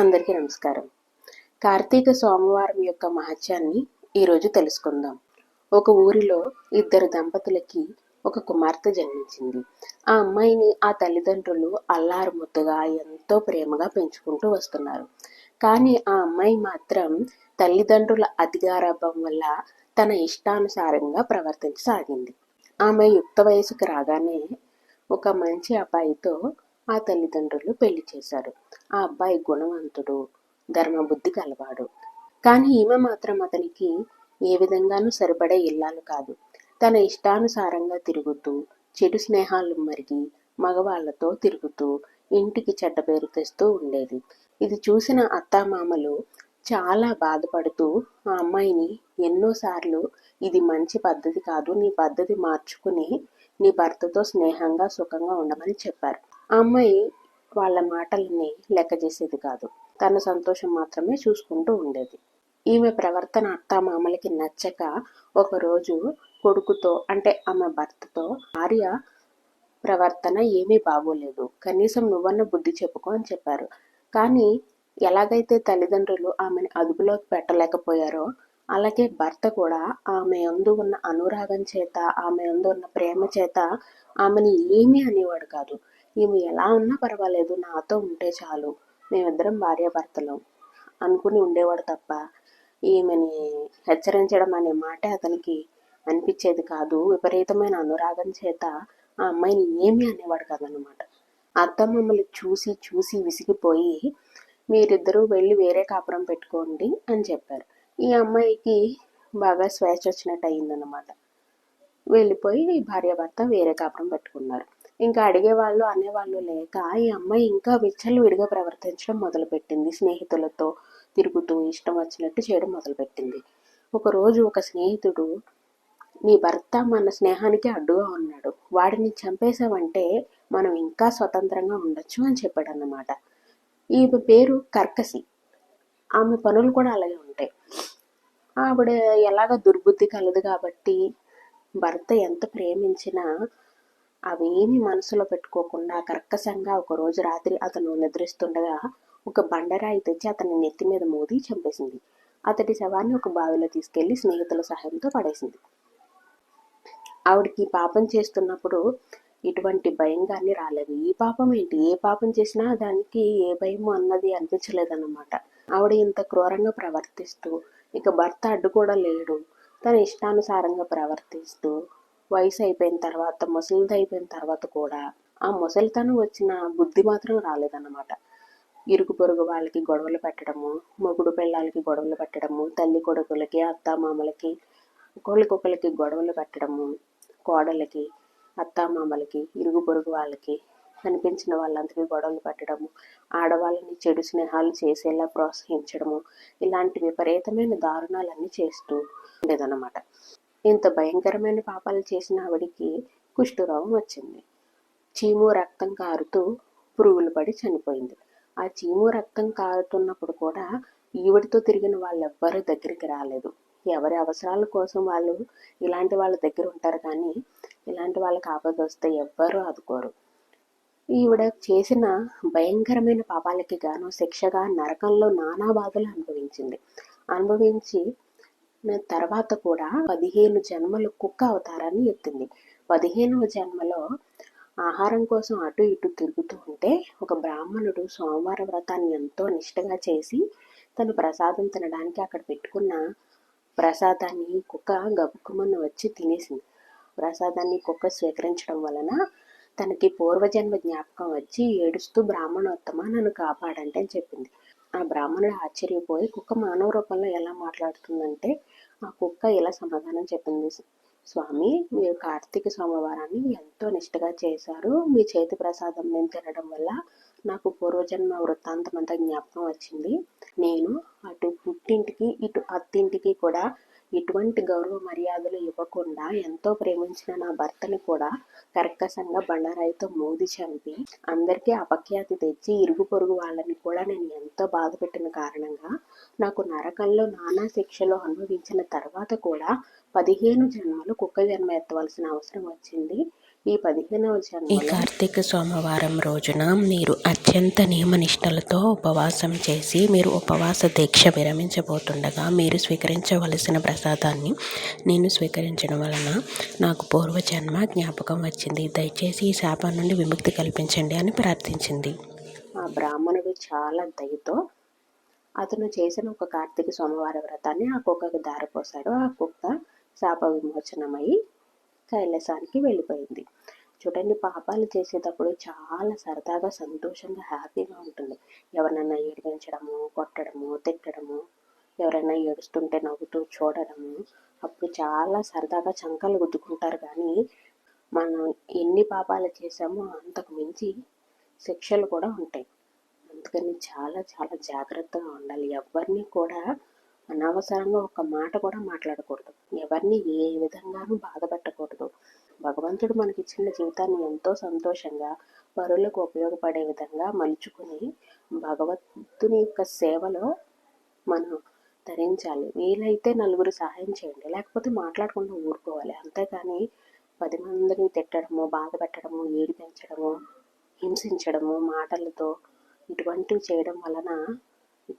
అందరికీ నమస్కారం. కార్తీక సోమవారం యొక్క మహత్యాన్ని ఈరోజు తెలుసుకుందాం. ఒక ఊరిలో ఇద్దరు దంపతులకి ఒక కుమార్తె జన్మించింది. ఆ అమ్మాయిని ఆ తల్లిదండ్రులు అల్లారు ముద్దుగా ఎంతో ప్రేమగా పెంచుకుంటూ వస్తున్నారు. కానీ ఆ అమ్మాయి మాత్రం తల్లిదండ్రుల అతిగారాభం వల్ల తన ఇష్టానుసారంగా ప్రవర్తించసాగింది. ఆమె యుక్త వయసుకు రాగానే ఒక మంచి అబ్బాయితో ఆ తల్లిదండ్రులు పెళ్లి చేశారు. ఆ అబ్బాయి గుణవంతుడు, ధర్మబుద్ధి కలవాడు. కానీ ఈమె మాత్రం అతనికి ఏ విధంగానూ సరిపడే ఇల్లాలు కాదు. తన ఇష్టానుసారంగా తిరుగుతూ, చెడు స్నేహాలు మరిగి, మగవాళ్లతో తిరుగుతూ ఇంటికి చెడ్డ పేరు తెస్తూ ఉండేది. ఇది చూసిన అత్తామామలు చాలా బాధపడుతూ ఆ అమ్మాయిని ఎన్నోసార్లు ఇది మంచి పద్ధతి కాదు, నీ పద్ధతి మార్చుకుని నీ భర్తతో స్నేహంగా సుఖంగా ఉండమని చెప్పారు. ఆ అమ్మాయి వాళ్ళ మాటల్ని లెక్క చేసేది కాదు. తన సంతోషం మాత్రమే చూసుకుంటూ ఉండేది. ఈమె ప్రవర్తన అత్తామామలకి నచ్చక ఒకరోజు కొడుకుతో అంటే ఆమె భర్తతో, భార్య ప్రవర్తన ఏమీ బాగోలేదు, కనీసం నువ్వన్న బుద్ధి చెప్పుకో అని చెప్పారు. కానీ ఎలాగైతే తల్లిదండ్రులు ఆమెను అదుపులోకి పెట్టలేకపోయారో అలాగే భర్త కూడా ఆమె యందు ఉన్న అనురాగం చేత, ఆమె యందు ఉన్న ప్రేమ చేత ఆమెని ఏమీ అనేవాడు కాదు. ఈమె ఎలా ఉన్నా పర్వాలేదు, నాతో ఉంటే చాలు, మేమిద్దరం భార్యాభర్తలం అనుకుని ఉండేవాడు తప్ప ఈమెని హెచ్చరించడం అనే మాట అతనికి అనిపించేది కాదు. విపరీతమైన అనురాగం చేత ఆ అమ్మాయిని ఏమీ అనేవాడు కాదనమాట. అత్తమ్మమ్మలు చూసి చూసి విసిగిపోయి మీరిద్దరూ వెళ్ళి వేరే కాపురం పెట్టుకోండి అని చెప్పారు. ఈ అమ్మాయికి బాగా స్వేచ్ఛ వచ్చినట్టు అయిందనమాట. వెళ్ళిపోయి భార్యాభర్త వేరే కాపురం పెట్టుకున్నారు. ఇంకా అడిగేవాళ్ళు అనేవాళ్ళు లేక ఈ అమ్మాయి ఇంకా విచ్చలవిడిగా ప్రవర్తించడం మొదలుపెట్టింది. స్నేహితులతో తిరుగుతూ ఇష్టం వచ్చినట్టు చేయడం మొదలుపెట్టింది. ఒకరోజు ఒక స్నేహితుడు, నీ భర్త మన స్నేహానికి అడ్డుగా ఉన్నాడు, వాడిని చంపేశావంటే మనం ఇంకా స్వతంత్రంగా ఉండొచ్చు అని చెప్పాడు అన్నమాట. ఈమె పేరు కర్కసి. ఆమె పనులు కూడా అలాగే ఉంటాయి. ఆవిడ ఎలాగ దుర్బుద్ధి కలదు కాబట్టి భర్త ఎంత ప్రేమించినా అవేమీ మనసులో పెట్టుకోకుండా కర్కశంగా ఒకరోజు రాత్రి అతను నిద్రిస్తుండగా ఒక బండరాయి తెచ్చి అతని నెత్తి మీద మోది చంపేసింది. అతడి శవాన్ని ఒక బావిలో తీసుకెళ్లి స్నేహితుల సహాయంతో పడేసింది. ఆవిడికి పాపం చేస్తున్నప్పుడు ఇటువంటి భయం కానీ రాలేదు. ఈ పాపం ఏంటి, ఏ పాపం చేసినా దానికి ఏ భయము అన్నది అనిపించలేదన్నమాట. ఆవిడ ఇంత క్రూరంగా ప్రవర్తిస్తూ, ఇక భర్త అడ్డు కూడా లేడు, తన ఇష్టానుసారంగా ప్రవర్తిస్తూ వయసు అయిపోయిన తర్వాత, ముసలిది అయిపోయిన తర్వాత కూడా ఆ ముసలితనం వచ్చిన బుద్ధి మాత్రం రాలేదన్నమాట. ఇరుగు పొరుగు వాళ్ళకి గొడవలు పెట్టడము, మొగుడు పిల్లలకి గొడవలు పెట్టడము, తల్లి కొడుకులకి అత్తామామలకి ఒకళ్ళకొకళ్ళకి గొడవలు పెట్టడము, కోడలకి అత్తామామలకి ఇరుగు పొరుగు వాళ్ళకి కనిపించిన వాళ్ళందరికీ గొడవలు పెట్టడము, ఆడవాళ్ళని చెడు స్నేహాలు చేసేలా ప్రోత్సహించడము, ఇలాంటి విపరీతమైన దారుణాలన్నీ చేస్తూ ఉండేదన్నమాట. ఇంత భయంకరమైన పాపాలు చేసిన ఆవిడికి కుష్ఠరోగం వచ్చింది. చీము రక్తం కారుతూ పురుగులు పడి చనిపోయింది. ఆ చీము రక్తం కారుతున్నప్పుడు కూడా ఈవిడితో తిరిగిన వాళ్ళెవ్వరూ దగ్గరికి రాలేదు. ఎవరి అవసరాల కోసం వాళ్ళు ఇలాంటి వాళ్ళ దగ్గర ఉంటారు, కానీ ఇలాంటి వాళ్ళకి ఆపద వస్తే ఎవ్వరూ ఆదుకోరు. ఈవిడ చేసిన భయంకరమైన పాపాలకి గాను శిక్షగా నరకంలో నానా బాధలు అనుభవించి తర్వాత కూడా 15 జన్మలు కుక్క అవతారాన్ని ఎత్తింది. 15వ జన్మలో ఆహారం కోసం అటు ఇటు తిరుగుతూ ఉంటే ఒక బ్రాహ్మణుడు సోమవార వ్రతాన్ని ఎంతో నిష్టగా చేసి తను ప్రసాదం తినడానికి అక్కడ పెట్టుకున్న ప్రసాదాన్ని కుక్క గబుక్కుమని వచ్చి తినేసింది. ప్రసాదాన్ని కుక్క స్వీకరించడం వలన తనకి పూర్వజన్మ జ్ఞాపకం వచ్చి ఏడుస్తూ బ్రాహ్మణోత్తమ నన్ను కాపాడంటే అని చెప్పింది. ఆ బ్రాహ్మణుడు ఆశ్చర్యపోయి కుక్క మానవ రూపంలో ఎలా మాట్లాడుతుందంటే ఆ కుక్క ఇలా సమాధానం చెప్పింది, స్వామి, మీరు కార్తీక సోమవారాన్ని ఎంతో నిష్టగా చేశారు, మీ చేతి ప్రసాదం నేను తినడం వల్ల నాకు పూర్వజన్మ వృత్తాంతం అంతా జ్ఞాపకం వచ్చింది. నేను అటు పుట్టింటికి ఇటు అత్తింటికి కూడా ఎటువంటి గౌరవ మర్యాదలు ఇవ్వకుండా ఎంతో ప్రేమించిన నా భర్తని కూడా కర్కశంగా బండరాయితో మోది చంపి అందరికీ అపఖ్యాతి తెచ్చి ఇరుగు పొరుగు వాళ్ళని కూడా నేను ఎంతో బాధ పెట్టిన కారణంగా నాకు నరకంలో నానా శిక్షలు అనుభవించిన తర్వాత కూడా 15 జన్మలు కుక్క జన్మ ఎత్తవలసిన అవసరం వచ్చింది. ఈ 15వ ఈ జన్మలో కార్తీక సోమవారం రోజున మీరు అత్యంత నియమనిష్టలతో ఉపవాసం చేసి మీరు ఉపవాస దీక్ష విరమించబోతుండగా మీరు స్వీకరించవలసిన ప్రసాదాన్ని నేను స్వీకరించడం వలన నాకు పూర్వజన్మ జ్ఞాపకం వచ్చింది. దయచేసి ఈ శాపం నుండి విముక్తి కల్పించండి అని ప్రార్థించింది. ఆ బ్రాహ్మణుడు చాలా దయతో అతను చేసిన ఒక కార్తీక సోమవార వ్రతాన్ని ఆ కుక్కకు దారిపోశాడు. ఆ కుక్క శాప విమోచనమై కైలాసానికి వెళ్ళిపోయింది. చూడండి, పాపాలు చేసేటప్పుడు చాలా సరదాగా, సంతోషంగా, హ్యాపీగా ఉంటుంది. ఎవరినైనా ఏడిపించడము, కొట్టడము, తిట్టడము, ఎవరైనా ఏడుస్తుంటే నవ్వుతూ చూడడము, అప్పుడు చాలా సరదాగా చంకలు గుద్దుకుంటారు. కానీ మనం ఎన్ని పాపాలు చేసామో అంతకు మించి శిక్షలు కూడా ఉంటాయి. అందుకని చాలా చాలా జాగ్రత్తగా ఉండాలి. ఎవరిని కూడా అనవసరంగా ఒక మాట కూడా మాట్లాడకూడదు. ఎవరిని ఏ విధంగానూ బాధ పెట్టకూడదు. భగవంతుడు మనకి ఇచ్చిన జీవితాన్ని ఎంతో సంతోషంగా పరులకు ఉపయోగపడే విధంగా మలుచుకుని భగవంతుని యొక్క సేవలో మనం ధరించాలి. వీలైతే నలుగురు సహాయం చేయండి, లేకపోతే మాట్లాడకుండా ఊరుకోవాలి. అంతేకాని 10 మందిని తిట్టడము, బాధ పెట్టడము, ఏడిపించడము, హింసించడము మాటలతో ఇటువంటివి చేయడం వలన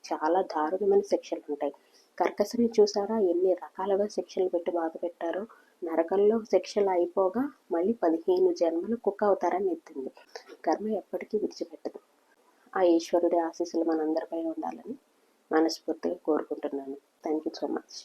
చాలా దారుణమైన శిక్షలు ఉంటాయి. కర్కశని చూసారా, ఎన్ని రకాలుగా శిక్షలు పెట్టి బాధ పెట్టారో. నరకంలో శిక్షలు అయిపోగా మళ్ళీ 15 జన్మలు కుక్క అవతారాన్ని ఎత్తింది. కర్మ ఎప్పటికీ విడిచిపెట్టదు. ఆ ఈశ్వరుడి ఆశీస్సులు మనందరిపై ఉండాలని మనస్ఫూర్తిగా కోరుకుంటున్నాను. Thank you so much.